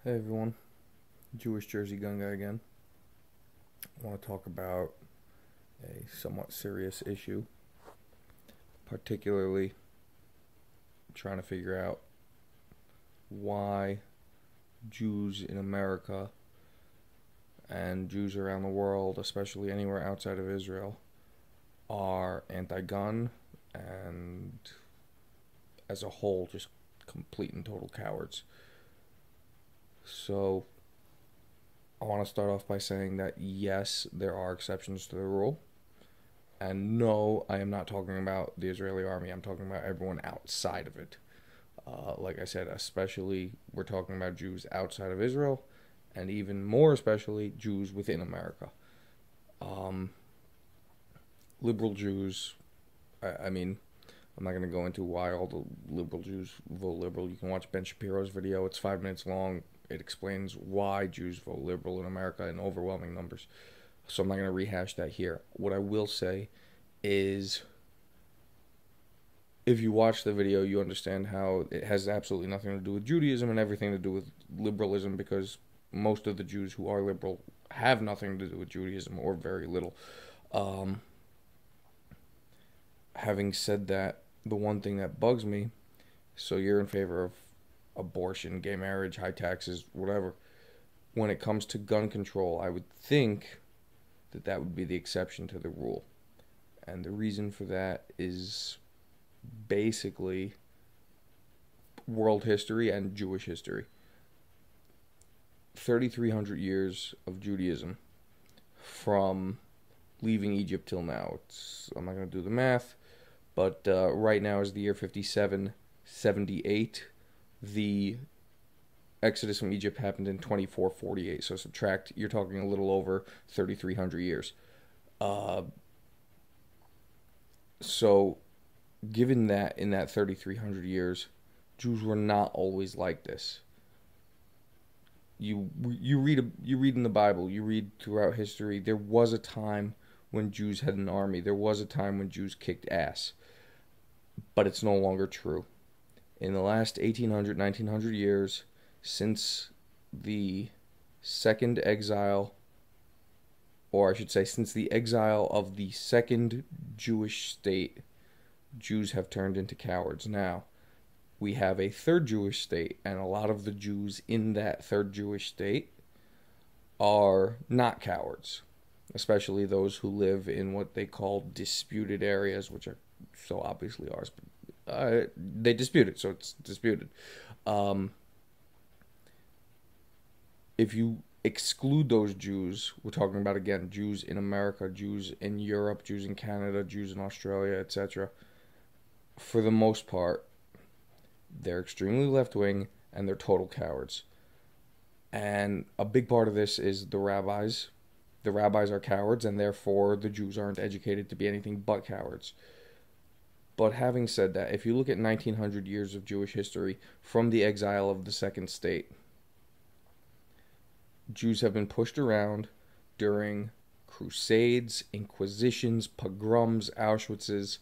Hey everyone, Jewish Jersey Gun Guy again. I want to talk about a somewhat serious issue, particularly trying to figure out why Jews in America and Jews around the world, especially anywhere outside of Israel, are anti-gun and as a whole just complete and total cowards. So I want to start off by saying that yes, there are exceptions to the rule. And no, I am not talking about the Israeli army. I'm talking about everyone outside of it. Like I said, especially we're talking about Jews outside of Israel, and even more especially Jews within America. Um, Liberal Jews, I mean, I'm not going to go into why all the liberal Jews vote liberal. You can watch Ben Shapiro's video. It's 5 minutes long. It explains why Jews vote liberal in America in overwhelming numbers. So I'm not going to rehash that here. What I will say is if you watch the video, you understand how it has absolutely nothing to do with Judaism and everything to do with liberalism, because most of the Jews who are liberal have nothing to do with Judaism or very little. Um, Having said that, the one thing that bugs me, so you're in favor of abortion, gay marriage, high taxes, whatever. When it comes to gun control, I would think that that would be the exception to the rule. And the reason for that is basically world history and Jewish history. 3,300 years of Judaism from leaving Egypt till now. I'm not going to do the math, but right now is the year 5778. The Exodus from Egypt happened in 2448. So subtract, you're talking a little over 3,300 years. Uh, so given that in that 3,300 years, Jews were not always like this. You read in the Bible, you read throughout history. There was a time when Jews had an army. There was a time when Jews kicked ass, but it's no longer true. In the last 1800, 1900 years, since the second exile, or I should say, since the exile of the second Jewish state, Jews have turned into cowards. Now, we have a third Jewish state, and a lot of the Jews in that third Jewish state are not cowards, especially those who live in what they call disputed areas, which are so obviously ours, but they dispute it, so it's disputed. Um, if you exclude those Jews, we're talking about, again, Jews in America, Jews in Europe, Jews in Canada, Jews in Australia, etc. For the most part, they're extremely left wing and they're total cowards. And a big part of this is the rabbis. The rabbis are cowards, and therefore the Jews aren't educated to be anything but cowards. But having said that, if you look at 1900 years of Jewish history from the exile of the second state, Jews have been pushed around during crusades, inquisitions, pogroms, Auschwitzes,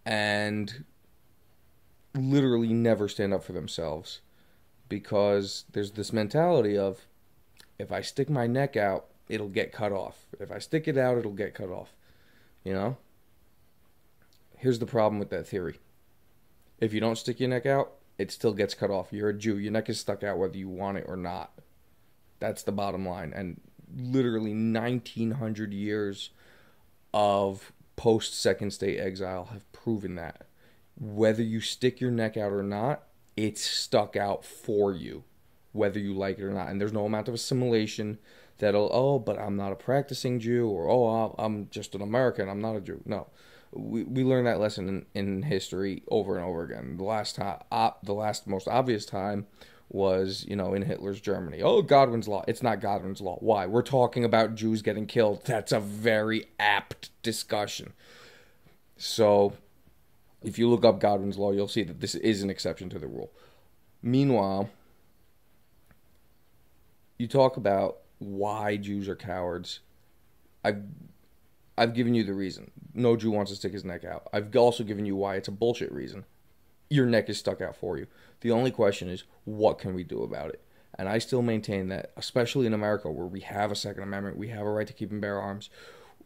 and literally never stand up for themselves, because there's this mentality of, if I stick my neck out, it'll get cut off. If I stick it out, it'll get cut off. You know? Here's the problem with that theory. If you don't stick your neck out, it still gets cut off. You're a Jew. Your neck is stuck out whether you want it or not. That's the bottom line. And literally 1900 years of post second state exile have proven that. Whether you stick your neck out or not, it's stuck out for you, whether you like it or not. And there's no amount of assimilation that'll, oh, but I'm not a practicing Jew, or, oh, I'm just an American, I'm not a Jew. No. We learned that lesson in history over and over again. The last most obvious time was, in Hitler's Germany. Oh, Godwin's law. It's not Godwin's law. Why? We're talking about Jews getting killed. That's a very apt discussion. So if you look up Godwin's law, you'll see that this is an exception to the rule. Meanwhile, you talk about why Jews are cowards. I've given you the reason. No Jew wants to stick his neck out. I've also given you why it's a bullshit reason. Your neck is stuck out for you. The only question is, what can we do about it? And I still maintain that, especially in America, where we have a Second Amendment, we have a right to keep and bear arms,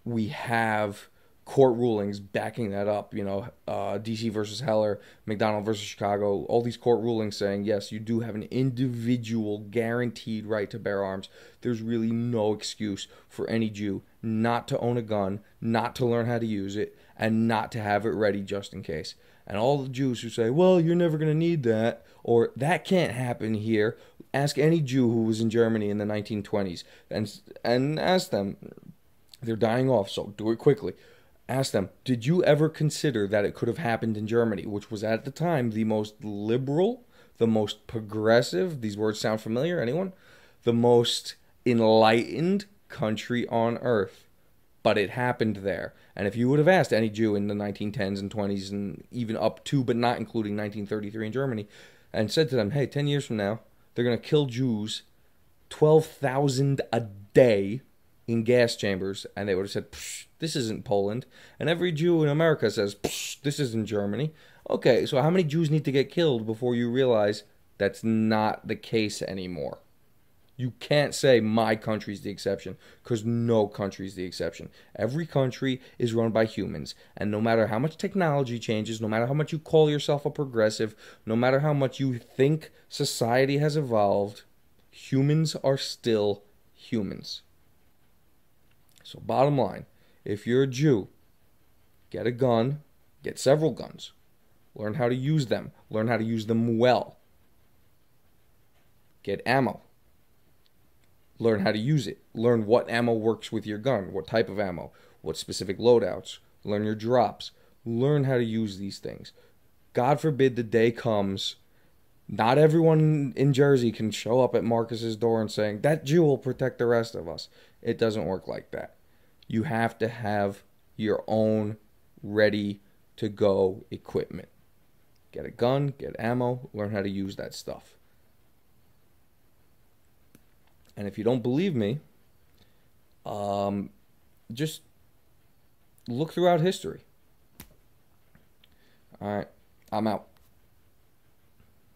we have court rulings backing that up. DC versus Heller, McDonald versus Chicago, all these court rulings saying, yes, you do have an individual guaranteed right to bear arms. There's really no excuse for any Jew not to own a gun, not to learn how to use it, and not to have it ready just in case. And all the Jews who say, well, you're never going to need that, or that can't happen here, ask any Jew who was in Germany in the 1920s and ask them. They're dying off, so do it quickly. Ask them, did you ever consider that it could have happened in Germany, which was at the time the most liberal, the most progressive, these words sound familiar, anyone? The most enlightened country on earth. But it happened there. And if you would have asked any Jew in the 1910s and 20s and even up to, but not including 1933 in Germany, and said to them, hey, 10 years from now, they're going to kill Jews 12,000 a day in gas chambers, and they would have said, this isn't Poland. And every Jew in America says, this isn't Germany. Okay, so how many Jews need to get killed before you realize that's not the case anymore? You can't say my country's the exception, because no country's the exception. Every country is run by humans, and no matter how much technology changes, no matter how much you call yourself a progressive, no matter how much you think society has evolved, humans are still humans. So bottom line, if you're a Jew, get a gun, get several guns, learn how to use them, learn how to use them well. Get ammo, learn how to use it, learn what ammo works with your gun, what type of ammo, what specific loadouts, learn your drops, learn how to use these things. God forbid the day comes, not everyone in Jersey can show up at Marcus's door and saying, that Jew will protect the rest of us. It doesn't work like that. You have to have your own ready-to-go equipment. Get a gun, get ammo, learn how to use that stuff. And if you don't believe me, just look throughout history. All right, I'm out.